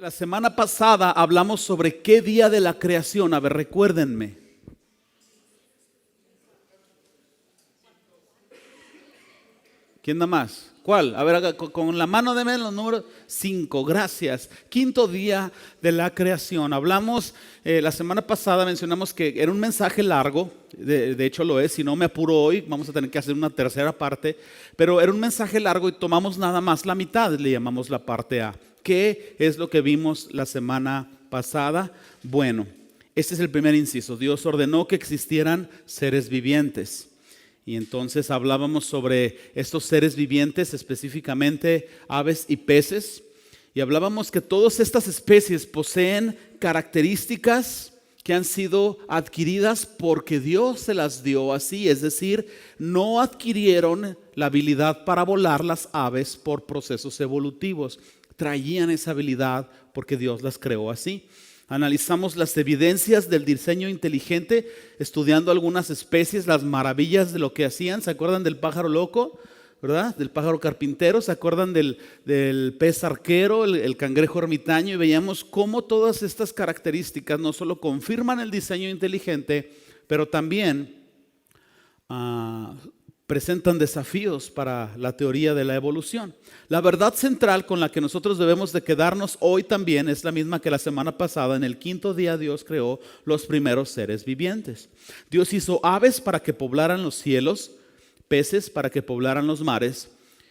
La semana pasada hablamos sobre qué día de la creación. A ver, recuérdenme. ¿Quién da más? ¿Cuál? A ver, con la mano de los números 5, gracias. Quinto día de la creación. Hablamos, la semana pasada mencionamos que era un mensaje largo, de hecho lo es, si no me apuro hoy, vamos a tener que hacer una tercera parte, pero era un mensaje largo y tomamos nada más la mitad, le llamamos la parte A. ¿Qué es lo que vimos la semana pasada? Bueno, este es el primer inciso. Dios ordenó que existieran seres vivientes. Y entonces hablábamos sobre estos seres vivientes, específicamente aves y peces. Y hablábamos que todas estas especies poseen características que han sido adquiridas porque Dios se las dio así. Es decir, no adquirieron la habilidad para volar las aves por procesos evolutivos. Traían esa habilidad porque Dios las creó así. Analizamos las evidencias del diseño inteligente, estudiando algunas especies, las maravillas de lo que hacían. ¿Se acuerdan del pájaro loco? ¿Verdad? Del pájaro carpintero. ¿Se acuerdan del pez arquero, el cangrejo ermitaño? Y veíamos cómo todas estas características no solo confirman el diseño inteligente, pero también presentan desafíos para la teoría de la evolución. La verdad central con la que nosotros debemos de quedarnos hoy también es la misma que la semana pasada. En el quinto día Dios creó los primeros seres vivientes. Dios hizo aves para que poblaran los cielos, peces para que poblaran los mares,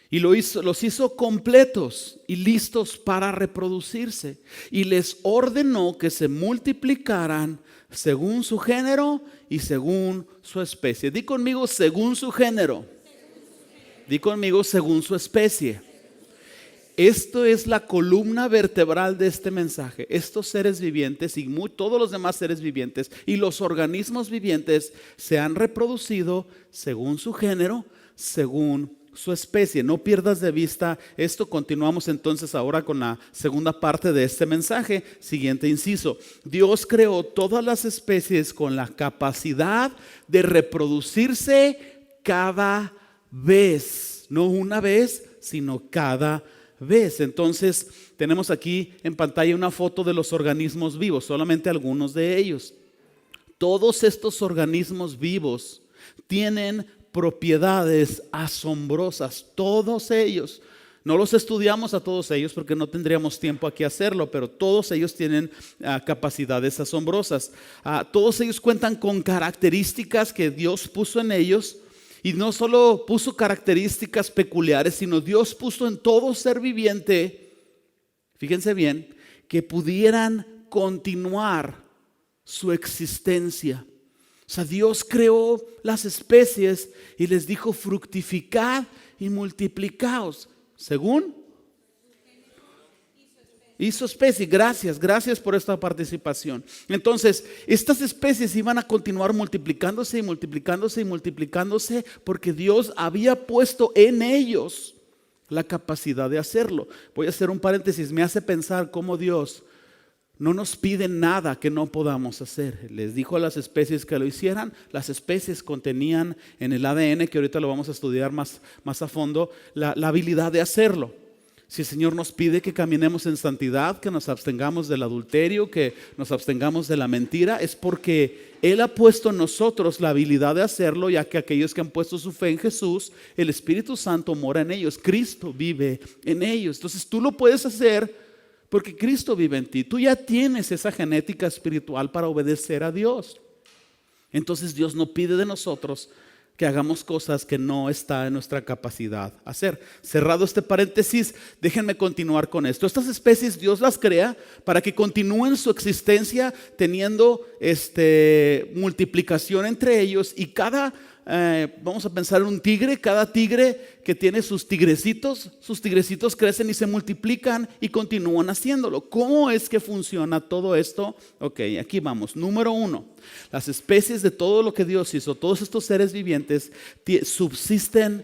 y los hizo completos y listos para reproducirse. Y les ordenó que se multiplicaran según su género y según su especie. Di conmigo, según su género. Di conmigo, según su especie. Esto es la columna vertebral de este mensaje. Estos seres vivientes y todos los demás seres vivientes y los organismos vivientes se han reproducido según su género, según su especie. No pierdas de vista esto. Continuamos entonces ahora con la segunda parte de este mensaje. Siguiente inciso. Dios creó todas las especies con la capacidad de reproducirse cada vez. No una vez, sino cada vez. Entonces tenemos aquí en pantalla una foto de los organismos vivos, solamente algunos de ellos. Todos estos organismos vivos tienen propiedades asombrosas, todos ellos. No los estudiamos a todos ellos porque no tendríamos tiempo aquí a hacerlo, pero todos ellos tienen capacidades asombrosas. Todos ellos cuentan con características que Dios puso en ellos, y no solo puso características peculiares, sino Dios puso en todo ser viviente, fíjense bien, que pudieran continuar su existencia. O sea, Dios creó las especies y les dijo: fructificad y multiplicaos según y su especie. Gracias por esta participación. Entonces, estas especies iban a continuar multiplicándose y multiplicándose y multiplicándose porque Dios había puesto en ellos la capacidad de hacerlo. Voy a hacer un paréntesis. Me hace pensar cómo Dios no nos pide nada que no podamos hacer. Les dijo a las especies que lo hicieran. Las especies contenían en el ADN, que ahorita lo vamos a estudiar más a fondo, la habilidad de hacerlo. Si el Señor nos pide que caminemos en santidad, que nos abstengamos del adulterio, que nos abstengamos de la mentira, es porque Él ha puesto en nosotros la habilidad de hacerlo, ya que aquellos que han puesto su fe en Jesús, el Espíritu Santo mora en ellos, Cristo vive en ellos. Entonces tú lo puedes hacer porque Cristo vive en ti. Tú ya tienes esa genética espiritual para obedecer a Dios. Entonces Dios no pide de nosotros que hagamos cosas que no está en nuestra capacidad hacer. Cerrado este paréntesis, déjenme continuar con esto. Estas especies Dios las crea para que continúen su existencia teniendo multiplicación entre ellos, y vamos a pensar en un tigre. Cada tigre que tiene sus tigrecitos crecen y se multiplican y continúan haciéndolo. ¿Cómo es que funciona todo esto? Ok, aquí vamos. Número 1, las especies de todo lo que Dios hizo, todos estos seres vivientes subsisten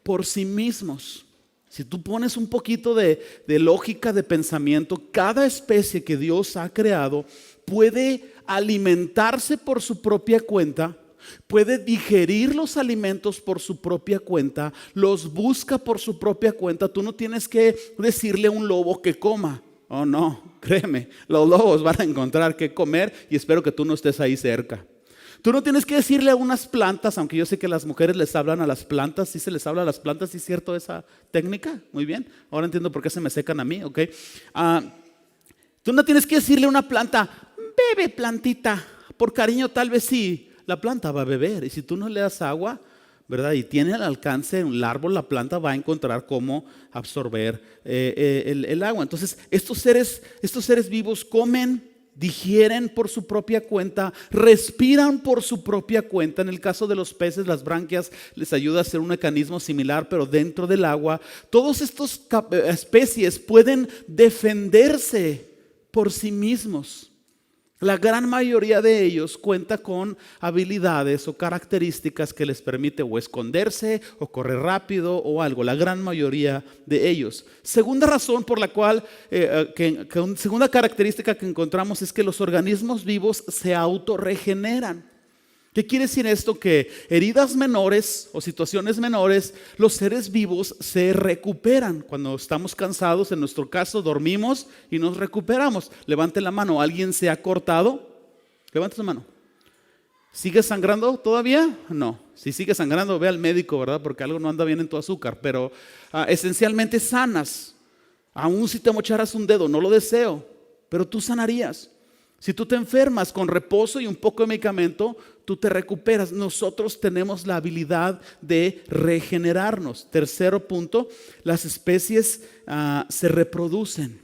por sí mismos. Si tú pones un poquito de lógica de pensamiento, cada especie que Dios ha creado puede alimentarse por su propia cuenta, puede digerir los alimentos por su propia cuenta, los busca por su propia cuenta. Tú no tienes que decirle a un lobo que coma, Oh no, créeme, los lobos van a encontrar qué comer y espero que tú no estés ahí cerca. Tú no tienes que decirle a unas plantas, aunque yo sé que las mujeres les hablan a las plantas, sí se les habla a las plantas, ¿sí es cierto esa técnica? Muy bien, ahora entiendo por qué se me secan a mí, ¿ok? Tú no tienes que decirle a una planta, bebe plantita, por cariño tal vez sí, la planta va a beber y si tú no le das agua, ¿verdad? Y tiene al alcance el árbol, la planta va a encontrar cómo absorber el agua. Entonces, estos seres vivos comen, digieren por su propia cuenta, respiran por su propia cuenta. En el caso de los peces, las branquias les ayuda a hacer un mecanismo similar, pero dentro del agua. Todas estas especies pueden defenderse por sí mismos. La gran mayoría de ellos cuenta con habilidades o características que les permite o esconderse o correr rápido o algo. La gran mayoría de ellos. Segunda razón por la cual, segunda característica que encontramos es que los organismos vivos se autorregeneran. ¿Qué quiere decir esto? Que heridas menores o situaciones menores, los seres vivos se recuperan. Cuando estamos cansados, en nuestro caso, dormimos y nos recuperamos. Levante la mano. ¿Alguien se ha cortado? Levante su mano. ¿Sigue sangrando todavía? No. Si sigue sangrando, ve al médico, ¿verdad? Porque algo no anda bien en tu azúcar. Pero esencialmente sanas. Aún si te mocharas un dedo, no lo deseo, pero tú sanarías. Si tú te enfermas con reposo y un poco de medicamento, tú te recuperas. Nosotros tenemos la habilidad de regenerarnos. Tercero punto, las especies se reproducen.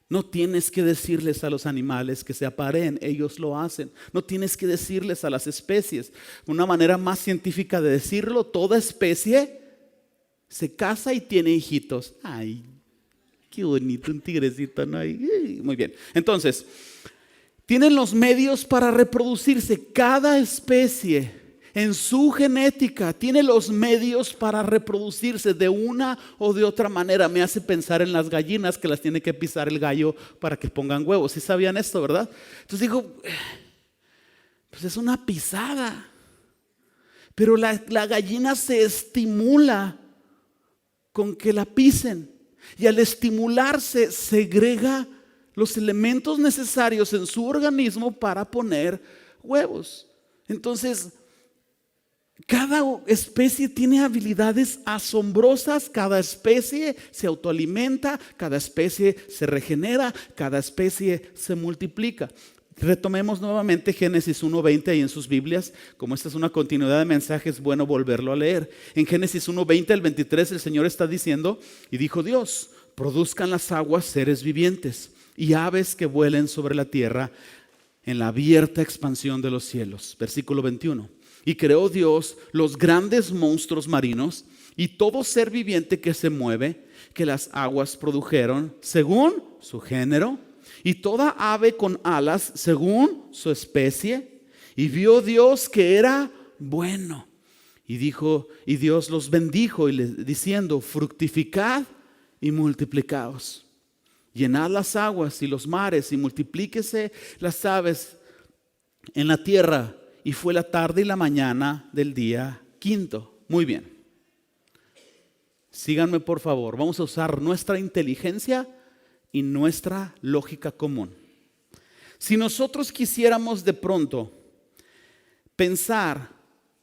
No tienes que decirles a los animales que se apareen, ellos lo hacen. No tienes que decirles a las especies. Una manera más científica de decirlo, toda especie se casa y tiene hijitos. Ay, qué bonito, un tigrecito, ¿no? Muy bien. Entonces, tienen los medios para reproducirse. Cada especie en su genética tiene los medios para reproducirse de una o de otra manera. Me hace pensar en las gallinas que las tiene que pisar el gallo para que pongan huevos. ¿Sí sabían esto, verdad? Entonces digo, pues es una pisada. Pero la gallina se estimula con que la pisen. Y al estimularse, segrega los elementos necesarios en su organismo para poner huevos. Entonces, cada especie tiene habilidades asombrosas, cada especie se autoalimenta, cada especie se regenera, cada especie se multiplica. Retomemos nuevamente Génesis 1:20 ahí en sus Biblias. Como esta es una continuidad de mensajes, es bueno volverlo a leer. En Génesis 1:20 al 23 el Señor está diciendo, y dijo Dios, produzcan las aguas seres vivientes y aves que vuelen sobre la tierra en la abierta expansión de los cielos. Versículo 21. Y creó Dios los grandes monstruos marinos y todo ser viviente que se mueve, que las aguas produjeron según su género, y toda ave con alas según su especie. Y vio Dios que era bueno. Y Dios los bendijo diciendo, fructificad y multiplicaos. Llenad las aguas y los mares y multiplíquese las aves en la tierra. Y fue la tarde y la mañana del día quinto. Muy bien. Síganme por favor. Vamos a usar nuestra inteligencia y nuestra lógica común. Si nosotros quisiéramos de pronto pensar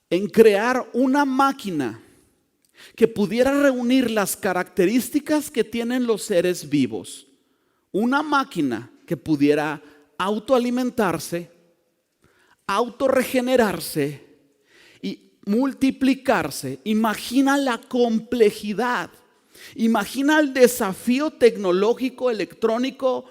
en crear una máquina que pudiera reunir las características que tienen los seres vivos, una máquina que pudiera autoalimentarse, autorregenerarse y multiplicarse. Imagina la complejidad, imagina el desafío tecnológico, electrónico,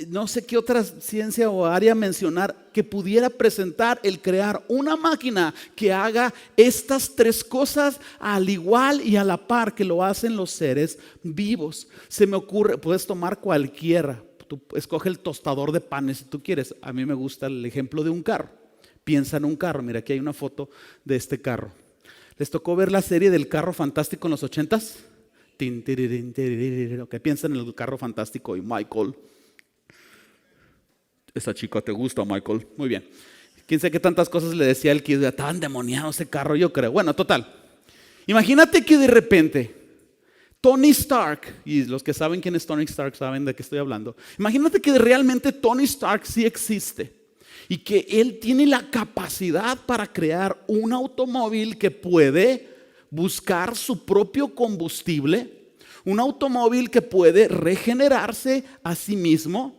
no sé qué otra ciencia o área mencionar que pudiera presentar el crear una máquina que haga estas tres cosas al igual y a la par que lo hacen los seres vivos. Se me ocurre, puedes tomar cualquiera, tú escoge el tostador de panes si tú quieres. A mí me gusta el ejemplo de un carro. Piensa en un carro, mira aquí hay una foto de este carro. ¿Les tocó ver la serie del Carro Fantástico en los 80s? ¿Qué piensan en el Carro Fantástico y Michael? Esa chica te gusta, Michael. Muy bien. Quién sabe qué tantas cosas le decía él que era tan demoniado ese carro, yo creo. Bueno, total. Imagínate que de repente Tony Stark, y los que saben quién es Tony Stark saben de qué estoy hablando. Imagínate que realmente Tony Stark sí existe y que él tiene la capacidad para crear un automóvil que puede buscar su propio combustible, un automóvil que puede regenerarse a sí mismo,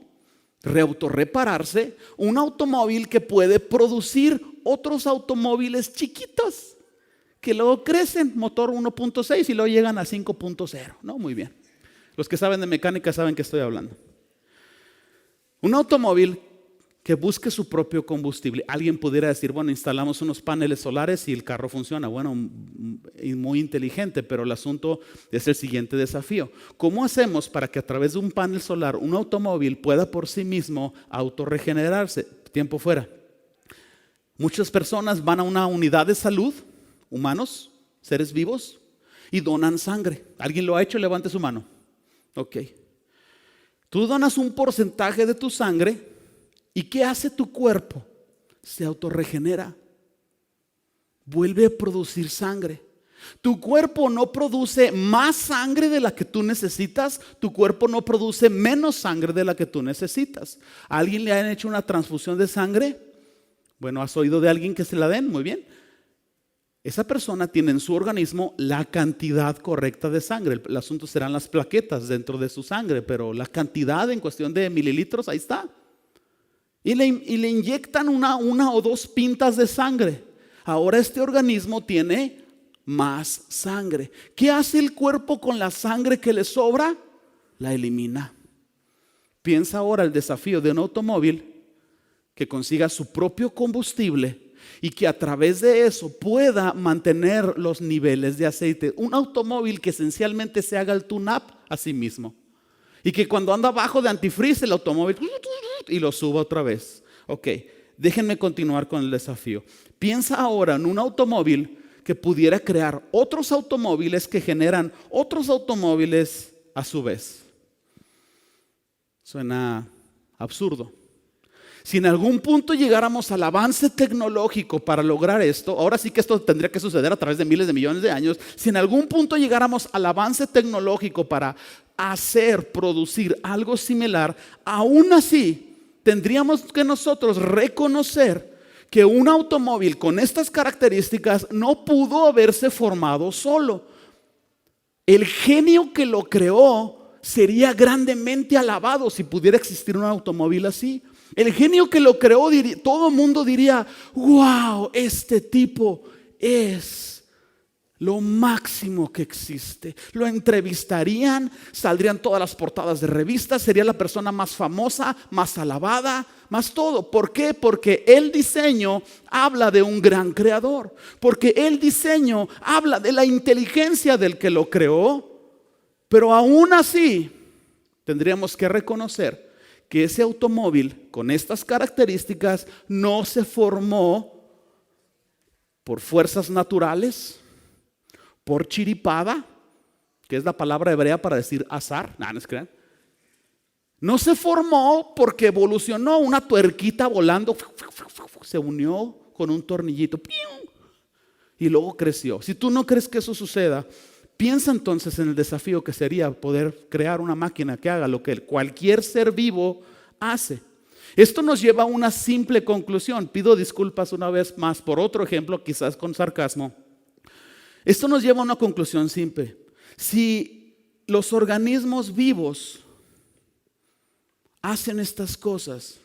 reautorrepararse, un automóvil que puede producir otros automóviles chiquitos que luego crecen, motor 1.6 y luego llegan a 5.0. No, muy bien. Los que saben de mecánica saben que estoy hablando. Un automóvil que busque su propio combustible. Alguien pudiera decir, bueno, instalamos unos paneles solares y el carro funciona. Bueno, muy inteligente, pero el asunto es el siguiente desafío. ¿Cómo hacemos para que a través de un panel solar un automóvil pueda por sí mismo autorregenerarse? Tiempo fuera. Muchas personas van a una unidad de salud, humanos, seres vivos, y donan sangre. ¿Alguien lo ha hecho? Levante su mano. Ok. Tú donas un porcentaje de tu sangre y ¿qué hace tu cuerpo? Se autorregenera. Vuelve a producir sangre. Tu cuerpo no produce más sangre de la que tú necesitas. Tu cuerpo no produce menos sangre de la que tú necesitas. ¿A alguien le han hecho una transfusión de sangre? Bueno, ¿has oído de alguien que se la den? Muy bien. Esa persona tiene en su organismo la cantidad correcta de sangre. El asunto serán las plaquetas dentro de su sangre, pero la cantidad en cuestión de mililitros, ahí está. Y le inyectan una o dos pintas de sangre. Ahora este organismo tiene más sangre. ¿Qué hace el cuerpo con la sangre que le sobra? La elimina. Piensa ahora el desafío de un automóvil que consiga su propio combustible y que a través de eso pueda mantener los niveles de aceite. Un automóvil que esencialmente se haga el tune-up a sí mismo. Y que cuando anda abajo de antifreeze el automóvil y lo suba otra vez. Ok, déjenme continuar con el desafío. Piensa ahora en un automóvil que pudiera crear otros automóviles que generan otros automóviles a su vez. Suena absurdo. Si en algún punto llegáramos al avance tecnológico para lograr esto, ahora sí que esto tendría que suceder a través de miles de millones de años. Si en algún punto llegáramos al avance tecnológico para producir algo similar, aún así tendríamos que nosotros reconocer que un automóvil con estas características no pudo haberse formado solo. El genio que lo creó sería grandemente alabado si pudiera existir un automóvil así. El genio que lo creó, todo el mundo diría, wow, este tipo es lo máximo que existe. Lo entrevistarían, saldrían todas las portadas de revistas, sería la persona más famosa, más alabada, más todo. ¿Por qué? Porque el diseño habla de un gran creador. Porque el diseño habla de la inteligencia del que lo creó. Pero aún así, tendríamos que reconocer que ese automóvil con estas características no se formó por fuerzas naturales, por chiripada, que es la palabra hebrea para decir azar. No se crean. No se formó porque evolucionó una tuerquita volando, se unió con un tornillito y luego creció. Si tú no crees que eso suceda, piensa entonces en el desafío que sería poder crear una máquina que haga lo que cualquier ser vivo hace. Esto nos lleva a una simple conclusión. Pido disculpas una vez más por otro ejemplo, quizás con sarcasmo. Esto nos lleva a una conclusión simple. Si los organismos vivos hacen estas cosas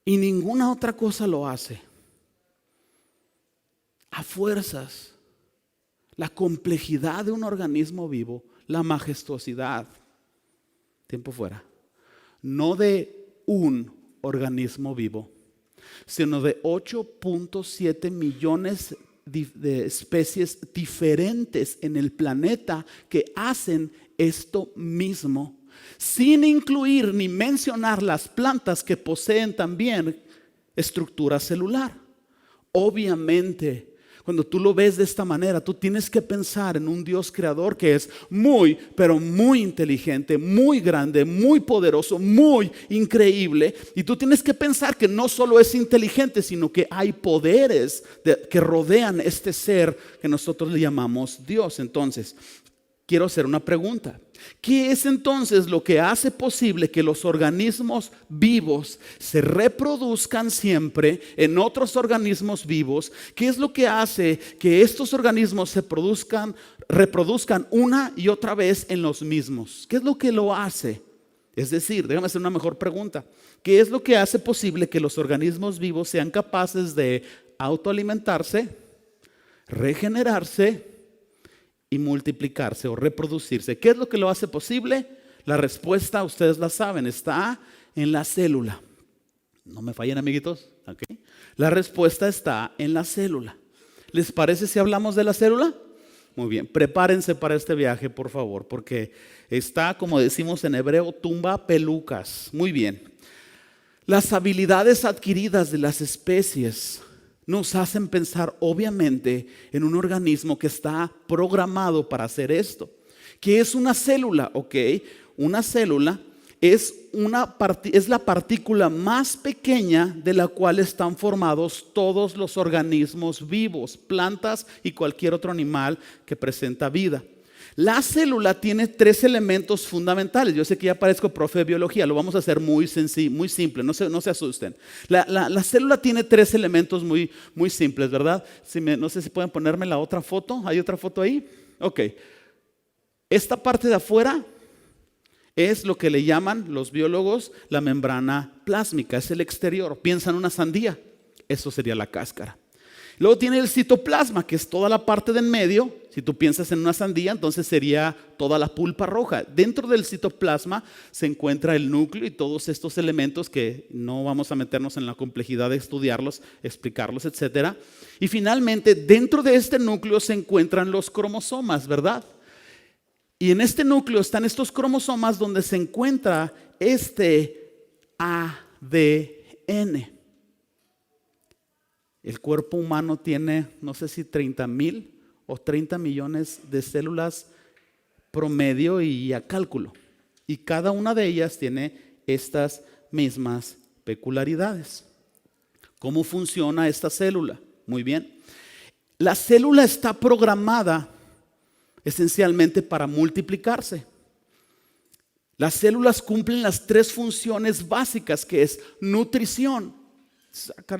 y ninguna otra cosa lo hace, a fuerzas, la complejidad de un organismo vivo, la majestuosidad, tiempo fuera, no de un organismo vivo, sino de 8.7 millones de especies diferentes en el planeta que hacen esto mismo, sin incluir ni mencionar las plantas que poseen también estructura celular. Obviamente, cuando tú lo ves de esta manera, tú tienes que pensar en un Dios creador que es muy, pero muy inteligente, muy grande, muy poderoso, muy increíble. Y tú tienes que pensar que no solo es inteligente, sino que hay poderes que rodean este ser que nosotros le llamamos Dios. Entonces, quiero hacer una pregunta. ¿Qué es entonces lo que hace posible que los organismos vivos se reproduzcan siempre en otros organismos vivos? ¿Qué es lo que hace que estos organismos se reproduzcan una y otra vez en los mismos? ¿Qué es lo que lo hace? Es decir, déjame hacer una mejor pregunta. ¿Qué es lo que hace posible que los organismos vivos sean capaces de autoalimentarse, regenerarse y multiplicarse o reproducirse? ¿Qué es lo que lo hace posible? La respuesta, ustedes la saben, está en la célula. No me fallen, amiguitos. ¿Okay? La respuesta está en la célula. ¿Les parece si hablamos de la célula? Muy bien, prepárense para este viaje, por favor, porque está, como decimos en hebreo, tumba pelucas. Muy bien. Las habilidades adquiridas de las especies nos hacen pensar obviamente en un organismo que está programado para hacer esto. ¿Qué es una célula? Ok, una célula es la partícula más pequeña de la cual están formados todos los organismos vivos, plantas y cualquier otro animal que presenta vida. La célula tiene 3 elementos fundamentales. Yo sé que ya parezco profe de biología, lo vamos a hacer muy simple, no se asusten. La célula tiene 3 elementos muy simples, ¿verdad? No sé si pueden ponerme la otra foto. ¿Hay otra foto ahí? Ok. Esta parte de afuera es lo que le llaman los biólogos la membrana plásmica, es el exterior. Piensa en una sandía, eso sería la cáscara. Luego tiene el citoplasma, que es toda la parte de en medio. Si tú piensas en una sandía, entonces sería toda la pulpa roja. Dentro del citoplasma se encuentra el núcleo y todos estos elementos que no vamos a meternos en la complejidad de estudiarlos, explicarlos, etc. Y finalmente, dentro de este núcleo se encuentran los cromosomas, ¿verdad? Y en este núcleo están estos cromosomas donde se encuentra este ADN. El cuerpo humano tiene, no sé si 30,000 o 30 millones de células promedio y a cálculo. Y cada una de ellas tiene estas mismas peculiaridades. ¿Cómo funciona esta célula? Muy bien. La célula está programada esencialmente para multiplicarse. Las células cumplen las 3 funciones básicas, que es nutrición.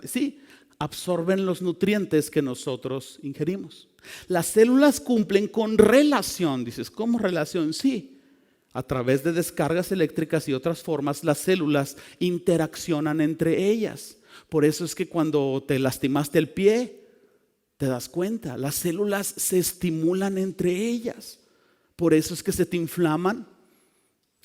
Sí, absorben los nutrientes que nosotros ingerimos. Las células cumplen con relación. Dices, ¿cómo relación? Sí, a través de descargas eléctricas y otras formas, las células interaccionan entre ellas. Por eso es que cuando te lastimaste el pie, te das cuenta, las células se estimulan entre ellas. Por eso es que se te inflaman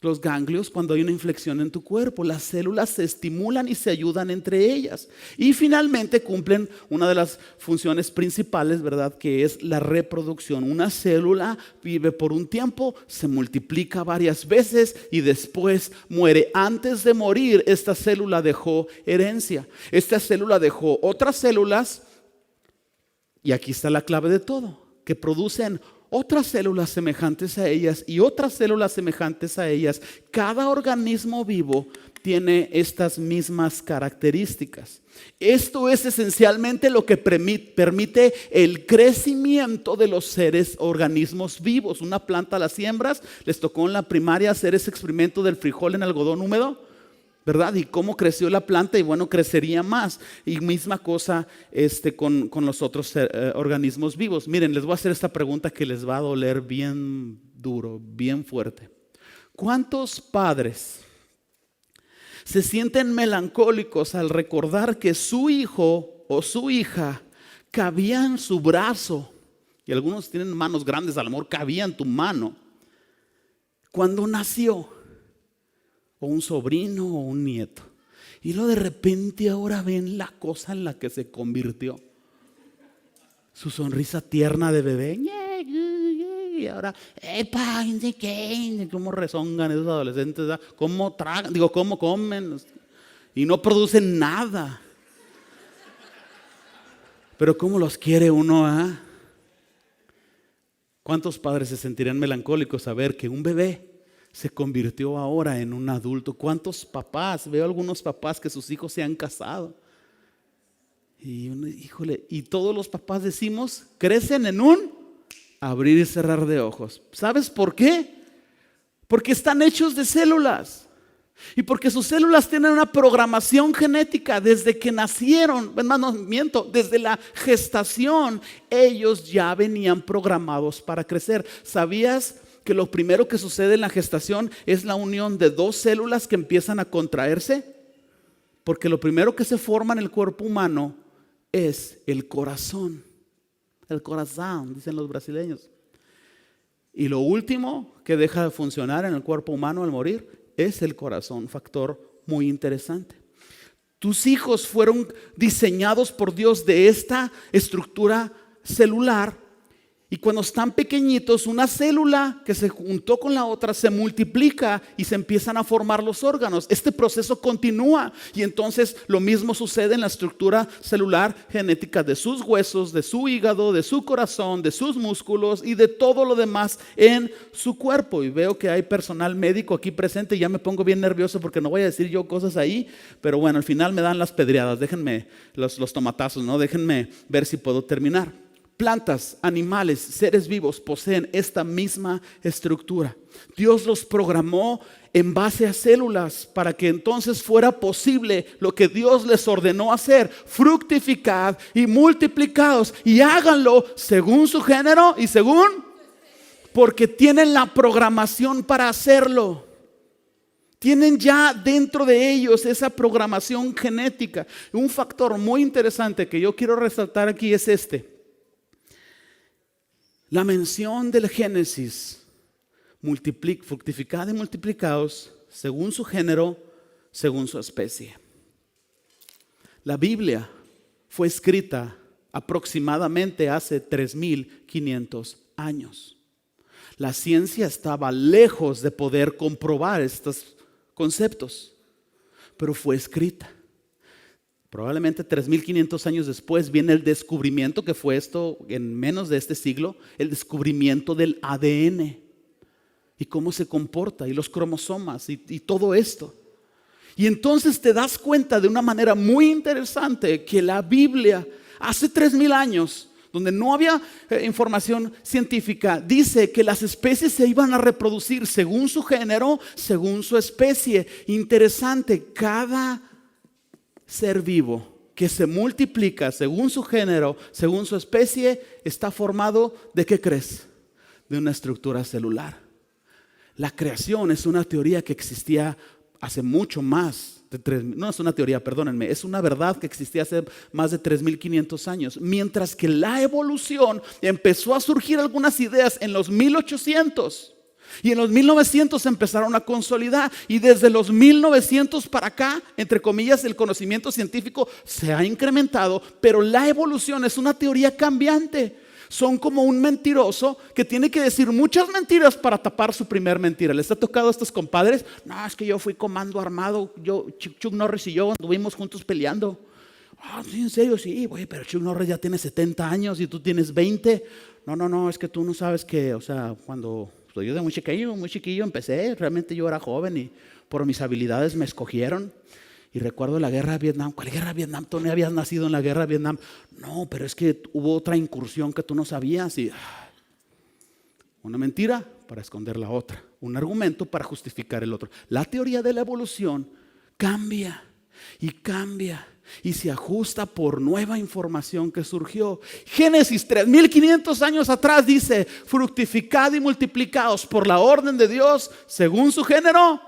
los ganglios cuando hay una inflexión en tu cuerpo. Las células se estimulan y se ayudan entre ellas. Y finalmente cumplen una de las funciones principales, ¿verdad? Que es la reproducción. Una célula vive por un tiempo, se multiplica varias veces y después muere. Antes de morir, esta célula dejó herencia. Esta célula dejó otras células, y aquí está la clave de todo, que producen otras células semejantes a ellas y otras células semejantes a ellas. Cada organismo vivo tiene estas mismas características. Esto es esencialmente lo que permite el crecimiento de los organismos vivos. Una planta la siembras, les tocó en la primaria hacer ese experimento del frijol en algodón húmedo, ¿verdad? Y cómo creció la planta, y bueno, crecería más. Y misma cosa con los otros organismos vivos. Miren, les voy a hacer esta pregunta que les va a doler bien duro, bien fuerte. ¿Cuántos padres se sienten melancólicos al recordar que su hijo o su hija cabía en su brazo? Y algunos tienen manos grandes, a lo mejor cabía en tu mano cuando nació. O un sobrino o un nieto. Y luego de repente ahora ven la cosa en la que se convirtió. Su sonrisa tierna de bebé. Y ahora, ¿cómo rezongan esos adolescentes? ¿Cómo tragan? ¿Cómo comen? Y no producen nada. Pero ¿cómo los quiere uno? ¿Cuántos padres se sentirían melancólicos saber que un bebé se convirtió ahora en un adulto? ¿Cuántos papás? Veo algunos papás que sus hijos se han casado. Y todos los papás decimos, crecen en un abrir y cerrar de ojos. ¿Sabes por qué? Porque están hechos de células. Y porque sus células tienen una programación genética desde que nacieron. No miento, desde la gestación ellos ya venían programados para crecer. ¿Sabías que lo primero que sucede en la gestación es la unión de dos células que empiezan a contraerse? Porque lo primero que se forma en el cuerpo humano es el corazón. El corazón, dicen los brasileños. Y lo último que deja de funcionar en el cuerpo humano al morir es el corazón, un factor muy interesante. Tus hijos fueron diseñados por Dios de esta estructura celular. Y cuando están pequeñitos, una célula que se juntó con la otra se multiplica y se empiezan a formar los órganos. Este proceso continúa y entonces lo mismo sucede en la estructura celular genética de sus huesos, de su hígado, de su corazón, de sus músculos y de todo lo demás en su cuerpo. Y veo que hay personal médico aquí presente y ya me pongo bien nervioso porque no voy a decir yo cosas ahí, pero bueno, al final me dan las pedreadas. Déjenme los tomatazos, ¿no? Déjenme ver si puedo terminar. Plantas, animales, seres vivos poseen esta misma estructura. Dios los programó en base a células para que entonces fuera posible lo que Dios les ordenó hacer: fructificad y multiplicados y háganlo según su género y porque tienen la programación para hacerlo. Tienen ya dentro de ellos esa programación genética. Un factor muy interesante que yo quiero resaltar aquí es este. La mención del Génesis, fructificad y multiplicaos según su género, según su especie. La Biblia fue escrita aproximadamente hace 3,500 años. La ciencia estaba lejos de poder comprobar estos conceptos, pero fue escrita. Probablemente 3,500 años después viene el descubrimiento, que fue esto en menos de este siglo, el descubrimiento del ADN y cómo se comporta y los cromosomas y todo esto. Y entonces te das cuenta de una manera muy interesante que la Biblia hace 3,000 años, donde no había información científica, dice que las especies se iban a reproducir según su género, según su especie. Interesante, cada ser vivo que se multiplica según su género, según su especie, está formado ¿de qué crees? De una estructura celular. La creación es una teoría que existía hace mucho más de 3,000, no es una teoría, perdónenme, es una verdad que existía hace más de 3,500 años. Mientras que la evolución empezó a surgir algunas ideas en los 1800. Y en los 1900 empezaron a consolidar. Y desde los 1900 para acá, entre comillas, el conocimiento científico se ha incrementado. Pero la evolución es una teoría cambiante. Son como un mentiroso que tiene que decir muchas mentiras para tapar su primer mentira. ¿Les ha tocado a estos compadres? No, es que yo fui comando armado. Chuck Norris y yo anduvimos juntos peleando. Ah, sí, en serio, sí, güey, pero Chuck Norris ya tiene 70 años y tú tienes 20. No, es que tú no sabes que, o sea, cuando yo de muy chiquillo empecé, realmente yo era joven y por mis habilidades me escogieron. Y recuerdo la guerra de Vietnam. ¿Cuál guerra de Vietnam? Tú no habías nacido en la guerra de Vietnam. No, pero es que hubo otra incursión que tú no sabías. Y una mentira para esconder la otra, un argumento para justificar el otro. La teoría de la evolución cambia y cambia y se ajusta por nueva información que surgió. Génesis 3,500 años atrás dice: fructificad y multiplicaos por la orden de Dios según su género,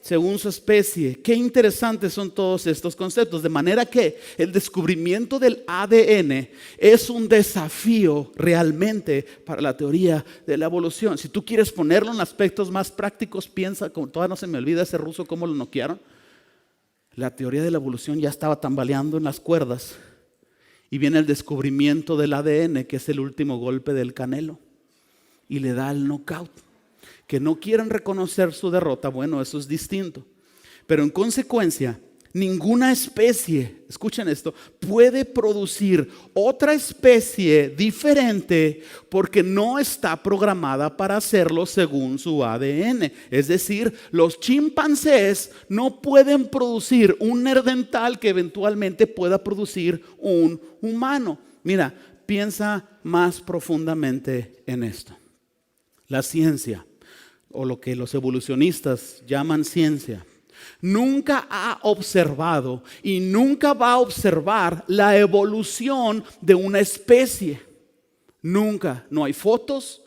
según su especie. Qué interesantes son todos estos conceptos. De manera que el descubrimiento del ADN es un desafío realmente para la teoría de la evolución. Si tú quieres ponerlo en aspectos más prácticos, piensa, como todavía no se me olvida ese ruso cómo lo noquearon. La teoría de la evolución ya estaba tambaleando en las cuerdas y viene el descubrimiento del ADN, que es el último golpe del Canelo, y le da el knockout. Que no quieren reconocer su derrota, bueno, eso es distinto. Pero en consecuencia, ninguna especie, escuchen esto, puede producir otra especie diferente porque no está programada para hacerlo según su ADN. Es decir, los chimpancés no pueden producir un neandertal que eventualmente pueda producir un humano. Mira, piensa más profundamente en esto. La ciencia, o lo que los evolucionistas llaman ciencia, nunca ha observado y nunca va a observar la evolución de una especie. Nunca. No hay fotos,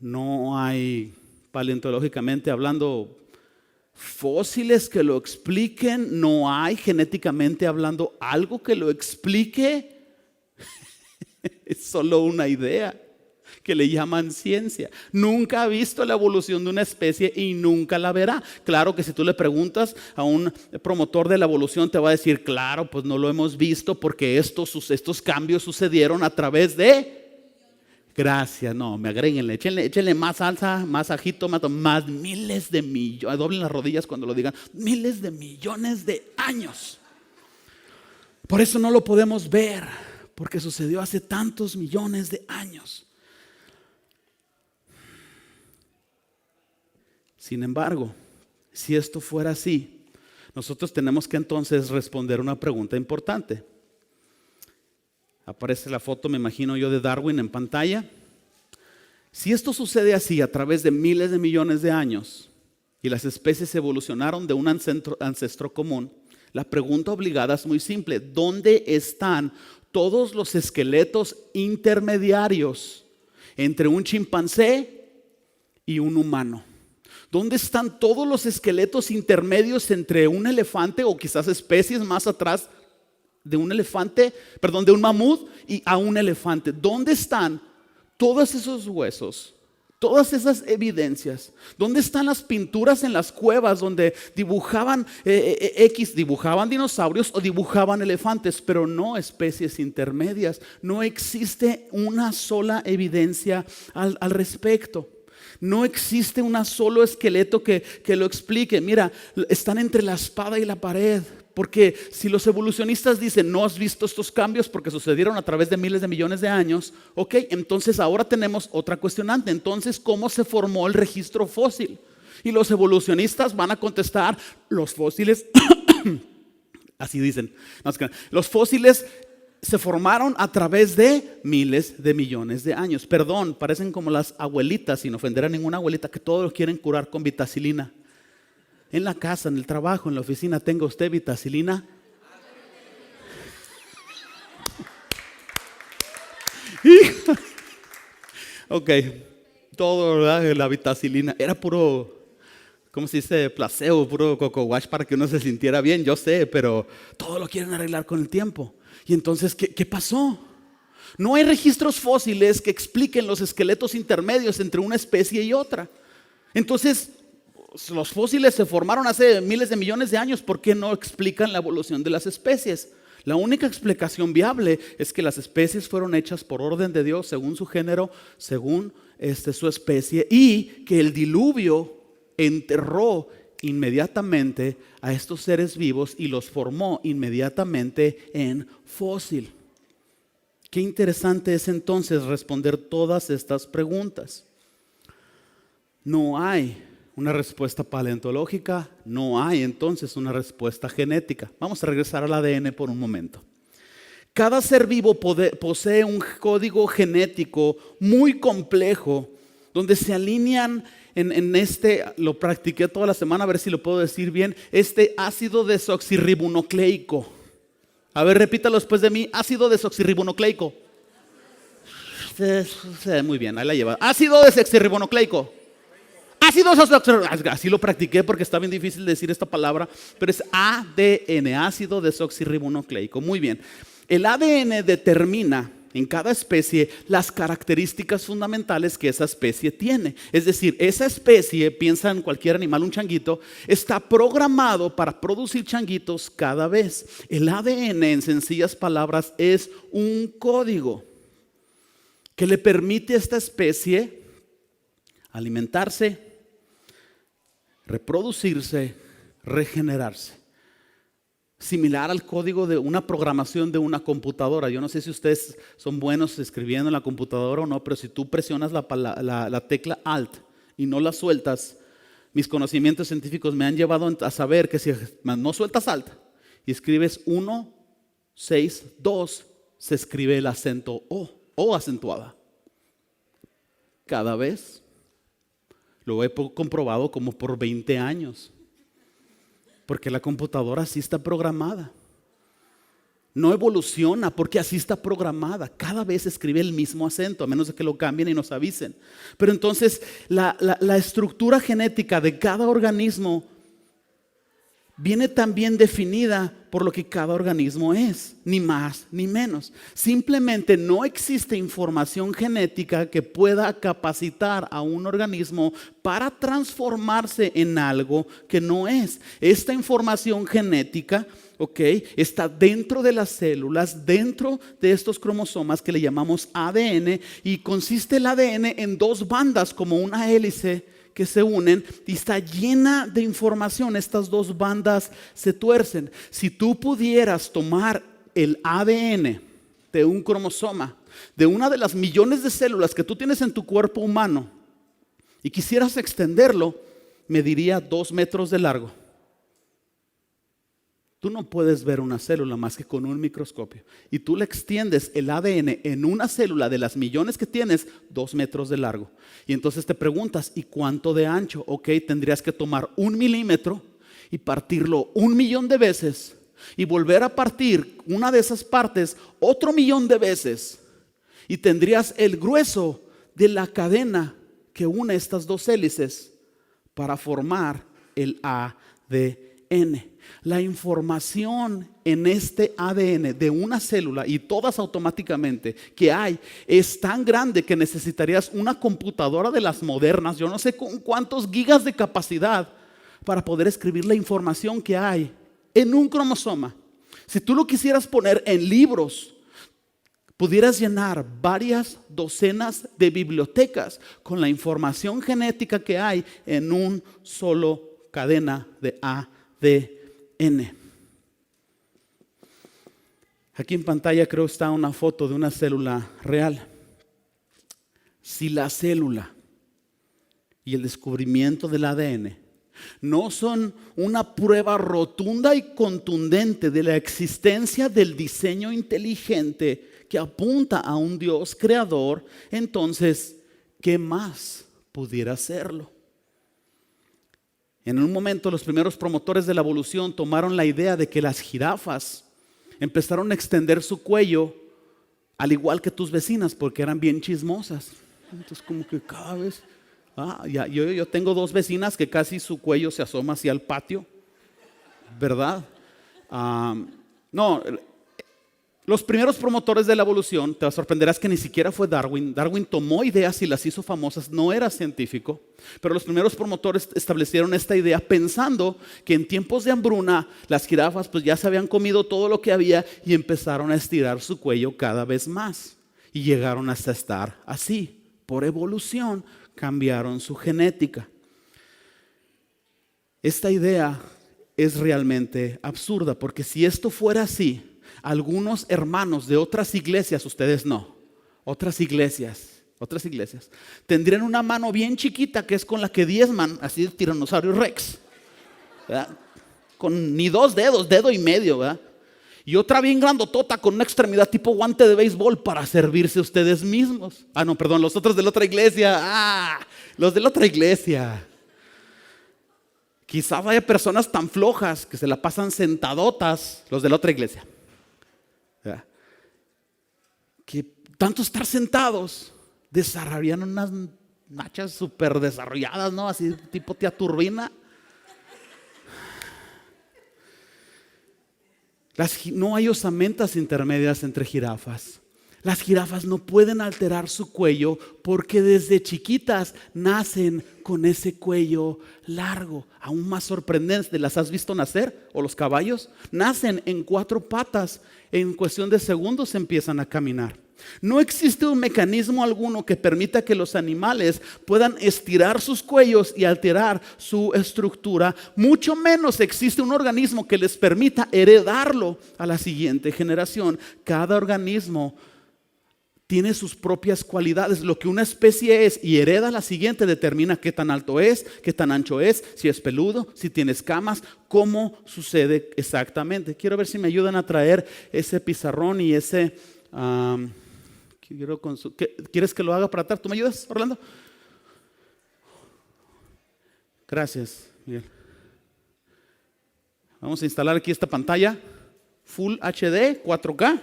no hay, paleontológicamente hablando, fósiles que lo expliquen, no hay genéticamente hablando algo que lo explique. Es solo una idea que le llaman ciencia. Nunca ha visto la evolución de una especie y nunca la verá. Claro que si tú le preguntas a un promotor de la evolución, te va a decir, claro, pues no lo hemos visto porque estos cambios sucedieron a través de... Gracias, no, me agréguenle, échenle más salsa, más ajito, más miles de millones, doblen las rodillas cuando lo digan, miles de millones de años. Por eso no lo podemos ver, porque sucedió hace tantos millones de años. Sin embargo, si esto fuera así, nosotros tenemos que entonces responder una pregunta importante. Aparece la foto, me imagino yo, de Darwin en pantalla. Si esto sucede así a través de miles de millones de años y las especies evolucionaron de un ancestro común, la pregunta obligada es muy simple. ¿Dónde están todos los esqueletos intermediarios entre un chimpancé y un humano? ¿Dónde están todos los esqueletos intermedios entre un elefante o quizás especies más atrás de un elefante, de un mamut y a un elefante? ¿Dónde están todos esos huesos? Todas esas evidencias. ¿Dónde están las pinturas en las cuevas donde dibujaban dibujaban dinosaurios o dibujaban elefantes, pero no especies intermedias? No existe una sola evidencia al respecto. No existe un solo esqueleto que lo explique. Mira, están entre la espada y la pared. Porque si los evolucionistas dicen, no has visto estos cambios porque sucedieron a través de miles de millones de años, ok, entonces ahora tenemos otra cuestionante. Entonces, ¿cómo se formó el registro fósil? Y los evolucionistas van a contestar, los fósiles, así dicen, los fósiles se formaron a través de miles de millones de años. Perdón, parecen como las abuelitas, sin ofender a ninguna abuelita, que todos los quieren curar con vitacilina. En la casa, en el trabajo, en la oficina, ¿tenga usted vitacilina? Ok, todo, ¿verdad? La vitacilina era puro, ¿cómo se dice? Placebo, puro coco wash para que uno se sintiera bien, yo sé, pero todo lo quieren arreglar con el tiempo. Y entonces, ¿qué pasó? No hay registros fósiles que expliquen los esqueletos intermedios entre una especie y otra. Entonces, los fósiles se formaron hace miles de millones de años. ¿Por qué no explican la evolución de las especies? La única explicación viable es que las especies fueron hechas por orden de Dios, según su género, según su especie, y que el diluvio enterró inmediatamente a estos seres vivos y los formó inmediatamente en fósil. Qué interesante es entonces responder todas estas preguntas. No hay una respuesta paleontológica, no hay entonces una respuesta genética. Vamos a regresar al ADN por un momento. Cada ser vivo posee un código genético muy complejo donde se alinean lo practiqué toda la semana, a ver si lo puedo decir bien, ácido desoxirribonucleico. A ver, repítalo después de mí, ácido desoxirribonucleico. Muy bien, ahí la lleva. Ácido desoxirribonucleico. Así lo practiqué porque está bien difícil decir esta palabra, pero es ADN, ácido desoxirribonucleico. Muy bien. El ADN determina en cada especie las características fundamentales que esa especie tiene. Es decir, esa especie, piensa en cualquier animal, un changuito, está programado para producir changuitos cada vez. El ADN, en sencillas palabras, es un código que le permite a esta especie alimentarse, reproducirse, regenerarse. Similar al código de una programación de una computadora. Yo no sé si ustedes son buenos escribiendo en la computadora o no, pero si tú presionas la tecla Alt y no la sueltas, mis conocimientos científicos me han llevado a saber que si no sueltas Alt y escribes 1, 6, 2, se escribe el acento O acentuada. Cada vez. Lo he comprobado como por 20 años. Porque la computadora así está programada. No evoluciona porque así está programada. Cada vez escribe el mismo acento, a menos de que lo cambien y nos avisen. Pero entonces la estructura genética de cada organismo viene también definida por lo que cada organismo es, ni más ni menos. Simplemente no existe información genética que pueda capacitar a un organismo para transformarse en algo que no es. Esta información genética, está dentro de las células, dentro de estos cromosomas que le llamamos ADN, y consiste el ADN en dos bandas como una hélice que se unen y está llena de información. Estas dos bandas se tuercen. Si tú pudieras tomar el ADN de un cromosoma, de una de las millones de células que tú tienes en tu cuerpo humano, y quisieras extenderlo, mediría 2 metros de largo. Tú no puedes ver una célula más que con un microscopio. Y tú le extiendes el ADN en una célula de las millones que tienes, 2 metros de largo. Y entonces te preguntas, ¿y cuánto de ancho? Tendrías que tomar 1 milímetro y partirlo 1.000.000 de veces. Y volver a partir una de esas partes otro 1.000.000 de veces. Y tendrías el grueso de la cadena que une estas dos hélices para formar el ADN. La información en este ADN de una célula y todas automáticamente que hay es tan grande que necesitarías una computadora de las modernas, yo no sé con cuántos gigas de capacidad, para poder escribir la información que hay en un cromosoma. Si tú lo quisieras poner en libros, pudieras llenar varias docenas de bibliotecas con la información genética que hay en un solo cadena de ADN. Aquí en pantalla creo está una foto de una célula real. Si la célula y el descubrimiento del ADN no son una prueba rotunda y contundente de la existencia del diseño inteligente que apunta a un Dios creador, entonces, ¿qué más pudiera serlo? En un momento los primeros promotores de la evolución tomaron la idea de que las jirafas empezaron a extender su cuello al igual que tus vecinas porque eran bien chismosas. Entonces como que cada vez, yo tengo 2 vecinas que casi su cuello se asoma hacia el patio, ¿verdad? Los primeros promotores de la evolución, te sorprenderás que ni siquiera fue Darwin. Darwin tomó ideas y las hizo famosas, no era científico, pero los primeros promotores establecieron esta idea pensando que en tiempos de hambruna las jirafas pues ya se habían comido todo lo que había y empezaron a estirar su cuello cada vez más y llegaron hasta estar así. Por evolución cambiaron su genética. Esta idea es realmente absurda porque si esto fuera así, algunos hermanos de otras iglesias, ustedes no, otras iglesias, tendrían una mano bien chiquita que es con la que diezman, así el tiranosaurio Rex, ¿verdad? Con ni 2 dedos, dedo y medio, ¿verdad? Y otra bien grandotota con una extremidad tipo guante de béisbol para servirse ustedes mismos. Los otros de la otra iglesia, los de la otra iglesia. Quizás haya personas tan flojas que se la pasan sentadotas, los de la otra iglesia. Que tanto estar sentados desarrollarían unas nachas súper desarrolladas, ¿no? Así tipo tía Turbina. No hay osamentas intermedias entre jirafas. Las jirafas no pueden alterar su cuello porque desde chiquitas nacen con ese cuello largo. Aún más sorprendente, ¿las has visto nacer? ¿O los caballos? Nacen en 4 patas, en cuestión de segundos empiezan a caminar. No existe un mecanismo alguno que permita que los animales puedan estirar sus cuellos y alterar su estructura. Mucho menos existe un organismo que les permita heredarlo a la siguiente generación. Cada organismo tiene sus propias cualidades. Lo que una especie es y hereda a la siguiente determina qué tan alto es, qué tan ancho es, si es peludo, si tiene escamas, cómo sucede exactamente. Quiero ver si me ayudan a traer ese pizarrón y ese Am, ¿Quieres que lo haga para atrás? ¿Tú me ayudas, Orlando? Gracias, Miguel. Vamos a instalar aquí esta pantalla Full HD 4K.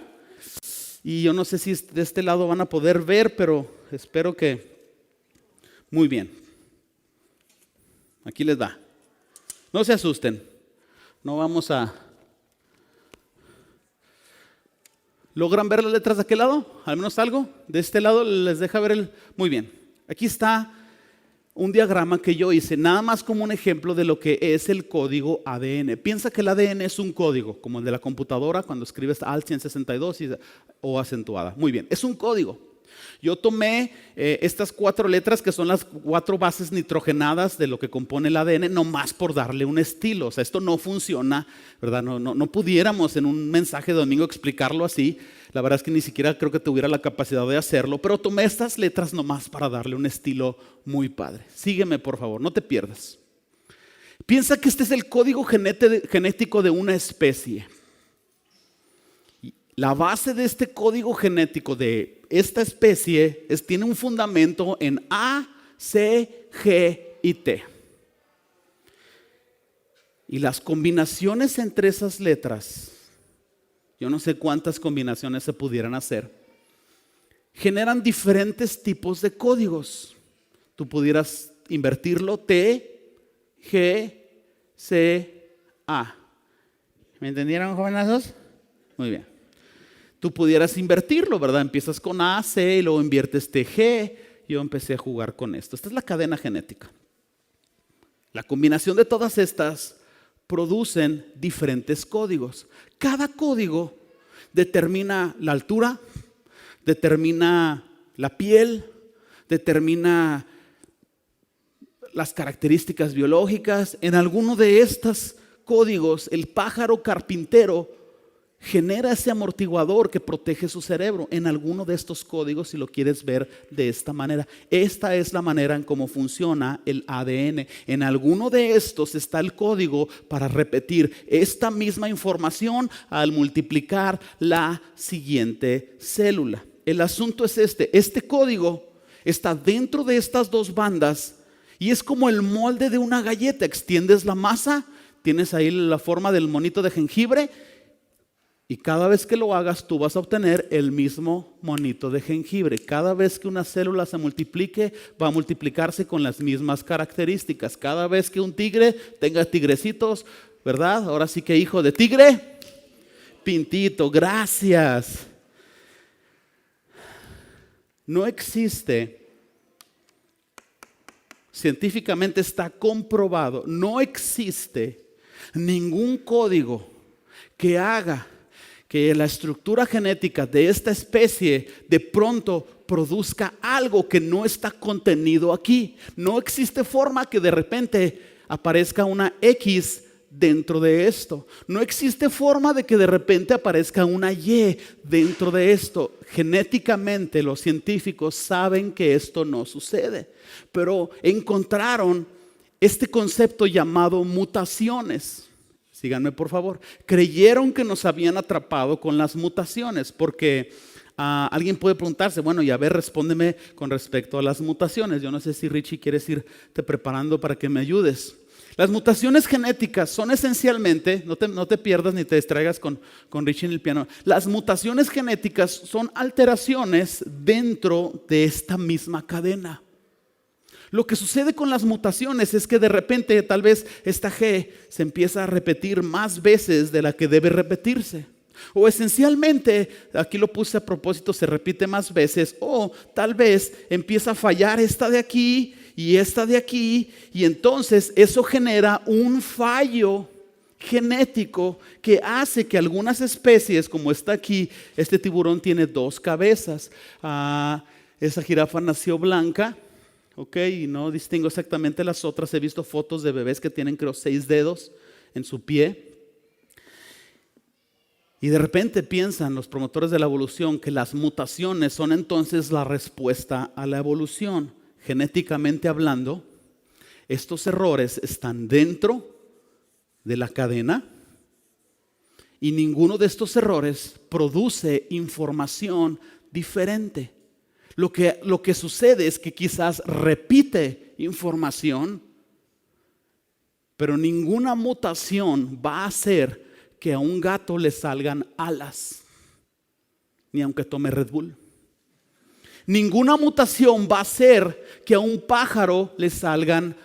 Y yo no sé si de este lado van a poder ver, pero espero que muy bien. Aquí les va. No se asusten. No vamos a... ¿Logran ver las letras de aquel lado? ¿Al menos algo? De este lado les deja ver el... Muy bien. Aquí está un diagrama que yo hice, nada más como un ejemplo de lo que es el código ADN. Piensa que el ADN es un código, como el de la computadora cuando escribes ALT 162 o acentuada. Muy bien, es un código. Yo tomé estas 4 letras que son las 4 bases nitrogenadas de lo que compone el ADN, nomás por darle un estilo. O sea, esto no funciona, ¿verdad? No pudiéramos en un mensaje de domingo explicarlo así. La verdad es que ni siquiera creo que tuviera la capacidad de hacerlo, pero tomé estas letras nomás para darle un estilo muy padre. Sígueme, por favor, no te pierdas. Piensa que este es el código genético de una especie. La base de este código genético de esta especie tiene un fundamento en A, C, G y T. Y las combinaciones entre esas letras, yo no sé cuántas combinaciones se pudieran hacer, generan diferentes tipos de códigos. Tú pudieras invertirlo T, G, C, A. ¿Me entendieron, jovenazos? Muy bien. Tú pudieras invertirlo, ¿verdad? Empiezas con A, C y luego inviertes T, G. Yo empecé a jugar con esto. Esta es la cadena genética. La combinación de todas estas producen diferentes códigos. Cada código determina la altura, determina la piel, determina las características biológicas. En alguno de estos códigos, el pájaro carpintero genera ese amortiguador que protege su cerebro en alguno de estos códigos, si lo quieres ver de esta manera. Esta es la manera en cómo funciona el ADN. En alguno de estos está el código para repetir esta misma información al multiplicar la siguiente célula. El asunto es este código está dentro de estas 2 bandas y es como el molde de una galleta. Extiendes la masa, tienes ahí la forma del monito de jengibre. Y cada vez que lo hagas, tú vas a obtener el mismo monito de jengibre. Cada vez que una célula se multiplique, va a multiplicarse con las mismas características. Cada vez que un tigre tenga tigrecitos, ¿verdad? Ahora sí que hijo de tigre, pintito, gracias. No existe, científicamente está comprobado, no existe ningún código que haga que la estructura genética de esta especie de pronto produzca algo que no está contenido aquí. No existe forma que de repente aparezca una X dentro de esto. No existe forma de que de repente aparezca una Y dentro de esto. Genéticamente los científicos saben que esto no sucede, pero encontraron este concepto llamado mutaciones. Síganme, por favor. Creyeron que nos habían atrapado con las mutaciones, porque alguien puede preguntarse, bueno, y a ver, respóndeme con respecto a las mutaciones. Yo no sé si Richie quieres irte preparando para que me ayudes. Las mutaciones genéticas son esencialmente, no te pierdas ni te distraigas con Richie en el piano. Las mutaciones genéticas son alteraciones dentro de esta misma cadena. Lo que sucede con las mutaciones es que de repente tal vez esta G se empieza a repetir más veces de la que debe repetirse. O esencialmente, aquí lo puse a propósito, se repite más veces. O tal vez empieza a fallar esta de aquí y esta de aquí. Y entonces eso genera un fallo genético que hace que algunas especies, como está aquí, este tiburón tiene 2 cabezas. Esa jirafa nació blanca. Ok, y no distingo exactamente las otras. He visto fotos de bebés que tienen, creo, 6 dedos en su pie. Y de repente piensan los promotores de la evolución que las mutaciones son entonces la respuesta a la evolución. Genéticamente hablando, estos errores están dentro de la cadena Y ninguno de estos errores produce información diferente. Lo que sucede es que quizás repite información, pero ninguna mutación va a hacer que a un gato le salgan alas, ni aunque tome Red Bull. Ninguna mutación va a hacer que a un pájaro le salgan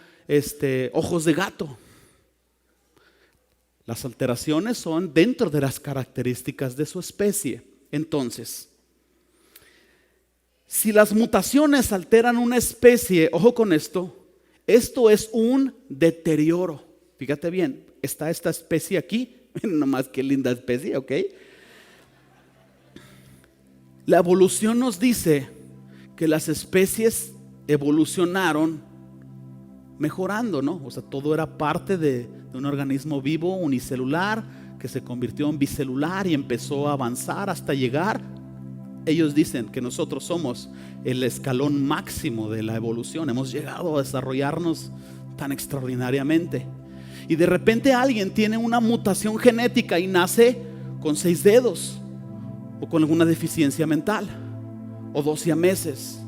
ojos de gato. Las alteraciones son dentro de las características de su especie. Entonces, si las mutaciones alteran una especie, ojo con esto es un deterioro. Fíjate bien, está esta especie aquí, nomás qué linda especie, ¿ok? La evolución nos dice que las especies evolucionaron mejorando, ¿no? O sea, todo era parte de un organismo vivo unicelular que se convirtió en bicelular y empezó a avanzar hasta llegar. Ellos dicen que nosotros somos el escalón máximo de la evolución. Hemos llegado a desarrollarnos tan extraordinariamente. Y de repente alguien tiene una mutación genética y nace con 6 dedos o con alguna deficiencia mental o 2 siameses.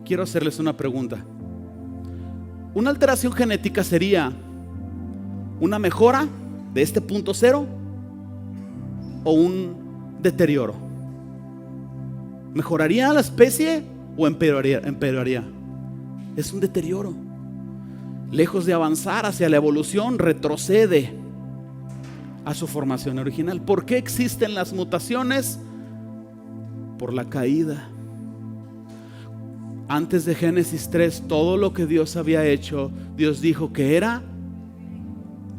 Quiero hacerles una pregunta. ¿Una alteración genética sería una mejora de este punto cero o un deterioro? ¿Mejoraría la especie o empeoraría? Es un deterioro. Lejos de avanzar hacia la evolución, retrocede a su formación original. ¿Por qué existen las mutaciones? Por la caída. Antes de Génesis 3, todo lo que Dios había hecho, Dios dijo que era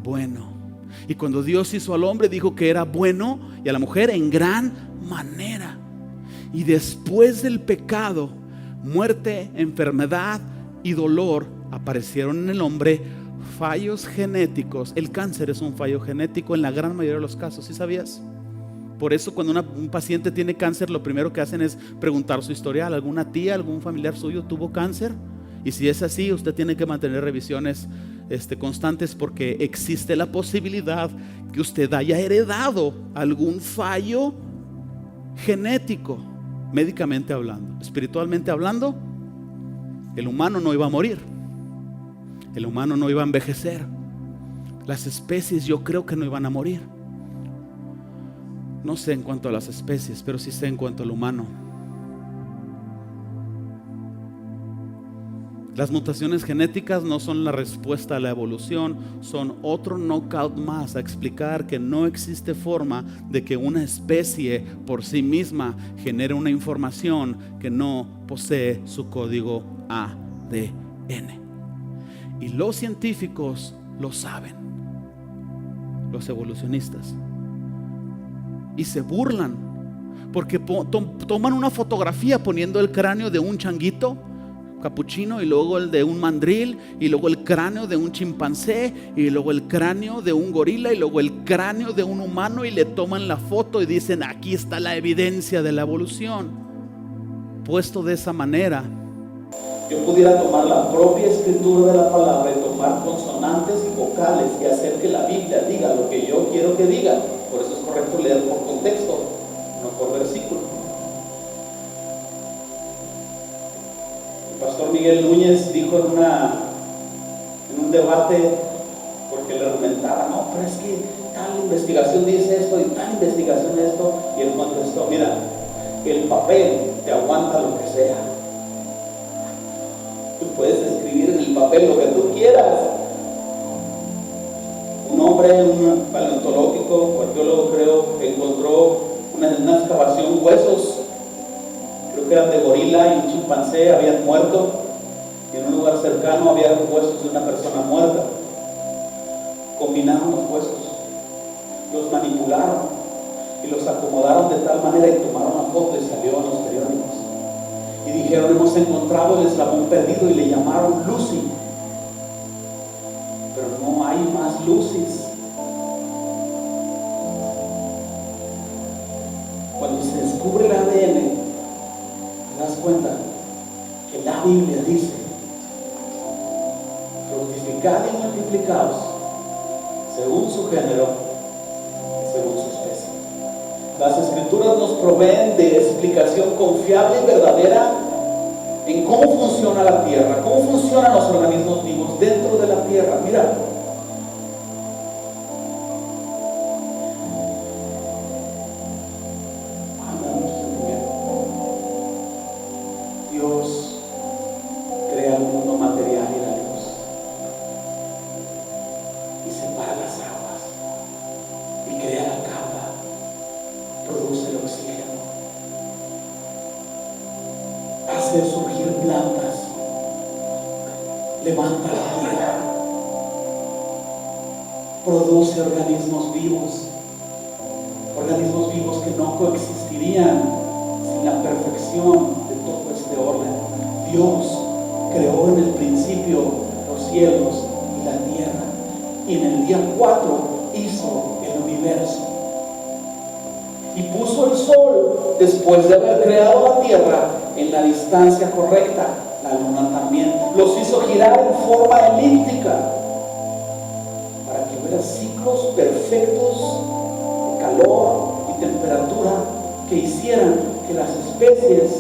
bueno. Y cuando Dios hizo al hombre, dijo que era bueno, y a la mujer en gran manera. Y después del pecado, muerte, enfermedad y dolor aparecieron en el hombre fallos genéticos. El cáncer es un fallo genético en la gran mayoría de los casos, ¿sí sabías? Por eso cuando un paciente tiene cáncer, lo primero que hacen es preguntar su historial. ¿Alguna tía, algún familiar suyo tuvo cáncer? Y si es así, usted tiene que mantener revisiones constantes, porque existe la posibilidad que usted haya heredado algún fallo genético. Médicamente hablando, espiritualmente hablando, el humano no iba a morir, el humano no iba a envejecer, las especies yo creo que no iban a morir. No sé en cuanto a las especies, pero sí sé en cuanto al humano. Las mutaciones genéticas no son la respuesta a la evolución, son otro knockout más a explicar que no existe forma de que una especie por sí misma genere una información que no posee su código ADN. Y los científicos lo saben, los evolucionistas, y se burlan porque toman una fotografía poniendo el cráneo de un changuito capuchino y luego el de un mandril y luego el cráneo de un chimpancé y luego el cráneo de un gorila y luego el cráneo de un humano, y le toman la foto y dicen: aquí está la evidencia de la evolución. Puesto de esa manera, yo pudiera tomar la propia escritura de la palabra y tomar consonantes y vocales y hacer que la Biblia diga lo que yo quiero que diga. Por eso es correcto leer por contexto, no por versículo. Pastor Miguel Núñez dijo en un debate, porque le argumentaba: no, pero es que tal investigación dice esto y tal investigación esto, y él contestó: mira, el papel te aguanta lo que sea. Tú puedes escribir en el papel lo que tú quieras. Un hombre, un paleontológico, arqueólogo creo, encontró una excavación, huesos, creo que eran de gorila y un chimpancé, habían muerto, y en un lugar cercano había huesos de una persona muerta. Combinaron los huesos, los manipularon y los acomodaron de tal manera y tomaron una foto y salió en los periódicos. Y dijeron: hemos encontrado el eslabón perdido, y le llamaron Lucy. Pero no hay más Lucys. Cuando se descubre el ADN, te das cuenta que la Biblia dice: fructificad y multiplicaos según su género, según Las Escrituras nos proveen de explicación confiable y verdadera en cómo funciona la tierra, cómo funcionan los organismos vivos dentro de la tierra. Mira, Dios crea el mundo material y la luz y separa las aguas y crea la capa, produce el oxígeno, hace surgir plantas, levanta la tierra, produce organismos vivos que no coexistirían sin la perfección de todo este orden. Dios creó en el principio los cielos y la tierra, y en el día 4 hizo el universo. Y puso el sol, después de haber creado la tierra, en la distancia correcta, la luna también. Los hizo girar en forma elíptica para que hubiera ciclos perfectos de calor y temperatura que hicieran que las especies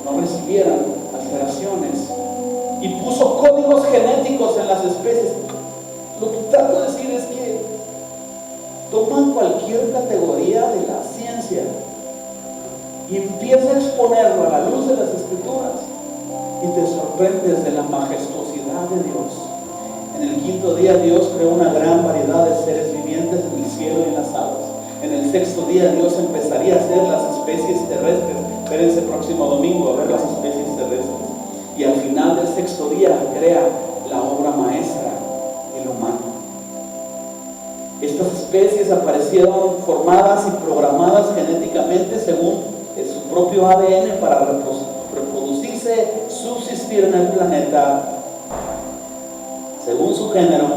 no recibieran alteraciones. Y puso códigos genéticos en las especies. Lo que trato de decir es que toman cualquier categoría de la ciencia y empieza a exponerlo a la luz de las Escrituras y te sorprendes de la majestuosidad de Dios. En el quinto día Dios creó una gran variedad de seres vivientes en el cielo y en las aguas. En el sexto día Dios empezaría a hacer las especies terrestres. Espérense próximo domingo a ver las especies terrestres. Y al final del sexto día crea la obra maestra, el humano. Estas especies aparecieron formadas y programadas genéticamente según su propio ADN para reproducirse, subsistir en el planeta, según su género,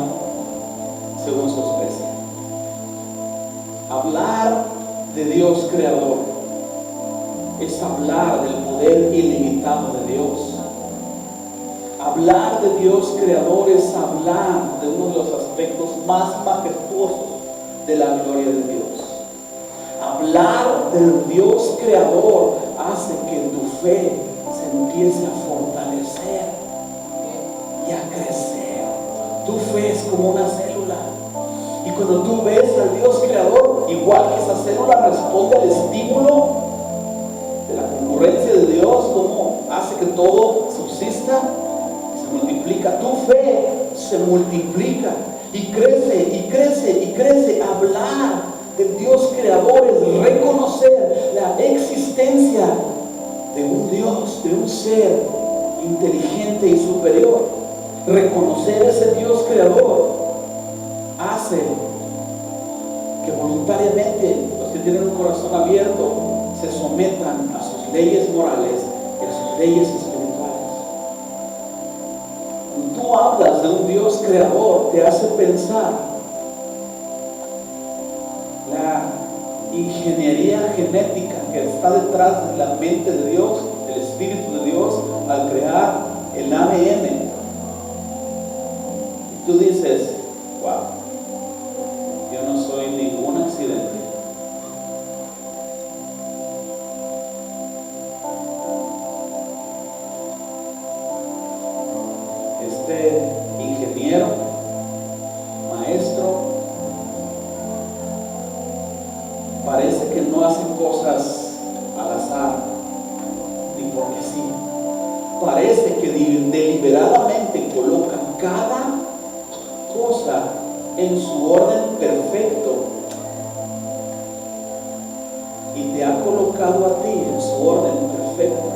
según su especie. Hablar de Dios creador es hablar del poder ilimitado de Dios. Hablar de Dios creador es hablar de uno de los aspectos más majestuosos de la gloria de Dios. Hablar del Dios creador hace que tu fe se empiece a fortalecer y a crecer. Tu fe es como una célula. Y cuando tú ves al Dios creador, igual que esa célula responde al estímulo de la concurrencia de Dios, como hace que todo subsista, se multiplica. Tu fe se multiplica y crece y crece y crece. Hablar del Dios creador es reconocer la existencia de un Dios, de un ser inteligente y superior. Reconocer ese Dios creador hace que voluntariamente los que tienen un corazón abierto se sometan a sus leyes morales y a sus leyes espirituales. Cuando tú hablas de un Dios creador, te hace pensar la ingeniería genética que está detrás de la mente de Dios, del Espíritu de Dios, al crear el ADN. Y tú dices, wow, yo no soy ningún accidente. Este ingeniero, maestro, parece que no hace cosas al azar, ni porque sí. Parece que deliberadamente coloca cada cosa en su orden perfecto y te ha colocado a ti en su orden perfecto.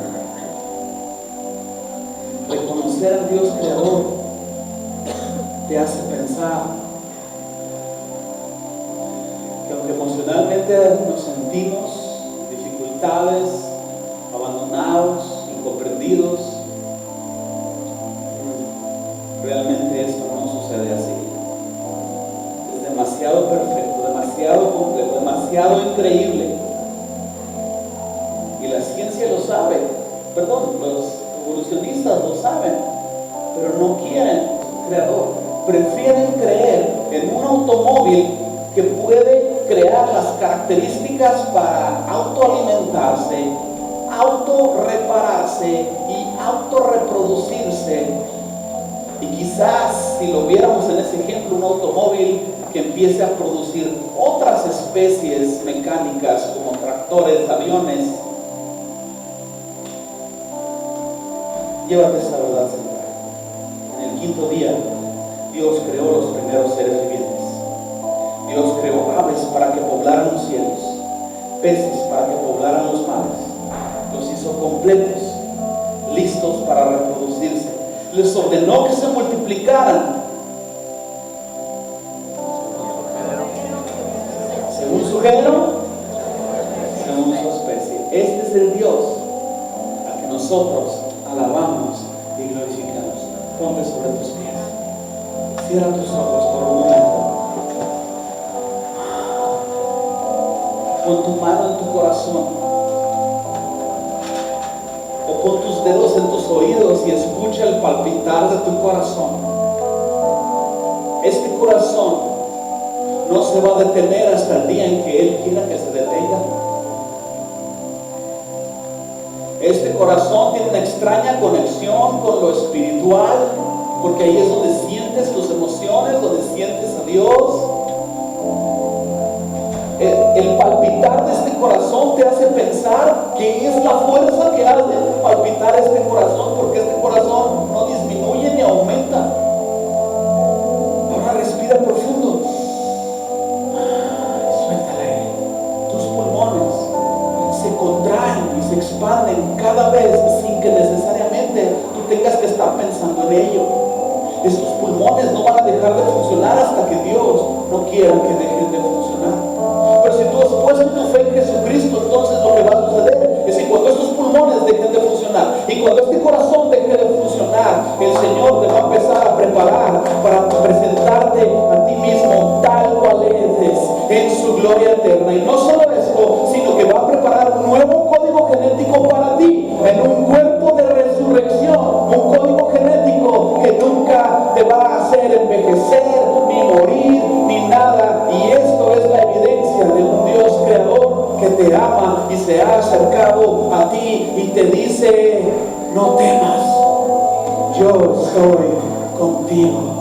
Reconocer al Dios creador te hace pensar que aunque emocionalmente nos sentimos dificultades, abandonados, incomprendidos, realmente esto no sucede así. Es demasiado perfecto, demasiado completo, demasiado increíble. Y la ciencia lo sabe, los evolucionistas lo saben, pero no quieren un creador. Prefieren creer en un automóvil que puede crear las características técnicas para autoalimentarse, autorrepararse y autorreproducirse. Y quizás, si lo viéramos en ese ejemplo, un automóvil que empiece a producir otras especies mecánicas como tractores, aviones. Llévate esa verdad central. En el quinto día, Dios creó los primeros seres vivientes. Dios creó aves para que poblaran los cielos, peces para que poblaran los mares. Los hizo completos, listos para reproducirse. Les ordenó que se multiplicaran según su género, según su especie. Este es el Dios al que nosotros alabamos y glorificamos. Ponte sobre tus pies. Cierra tus ojos por un momento. Pon tu mano en tu corazón. O pon tus dedos en tus oídos y escucha el palpitar de tu corazón. Este corazón no se va a detener hasta el día en que Él quiera que se detenga. Este corazón tiene una extraña conexión con lo espiritual, porque ahí es donde sientes tus emociones, donde sientes a Dios. El palpitar de este corazón te hace pensar que es la fuerza que hace palpitar este corazón, porque este corazón no disminuye ni aumenta. Ahora respira profundo. Suéltale. Tus pulmones se contraen y se expanden cada vez sin que necesariamente tú tengas que estar pensando en ello. Estos pulmones no van a dejar de funcionar hasta que Dios no quiera que dejen de funcionar. Pero si tú has puesto tu fe en Jesucristo, entonces lo que va a suceder es que cuando estos pulmones dejen de funcionar y cuando este corazón deje de funcionar, el Señor te va a empezar a preparar para presentarte a ti mismo tal cual eres en su gloria eterna. Y no solo esto, sino que va a preparar un nuevo código genético para ti, en un cuerpo de resurrección, un código genético que nunca te va a hacer envejecer, ni morir, ni nada. Y esto es la evidencia de un Dios creador que te ama y se ha acercado a ti y te dice: no temas, yo estoy contigo.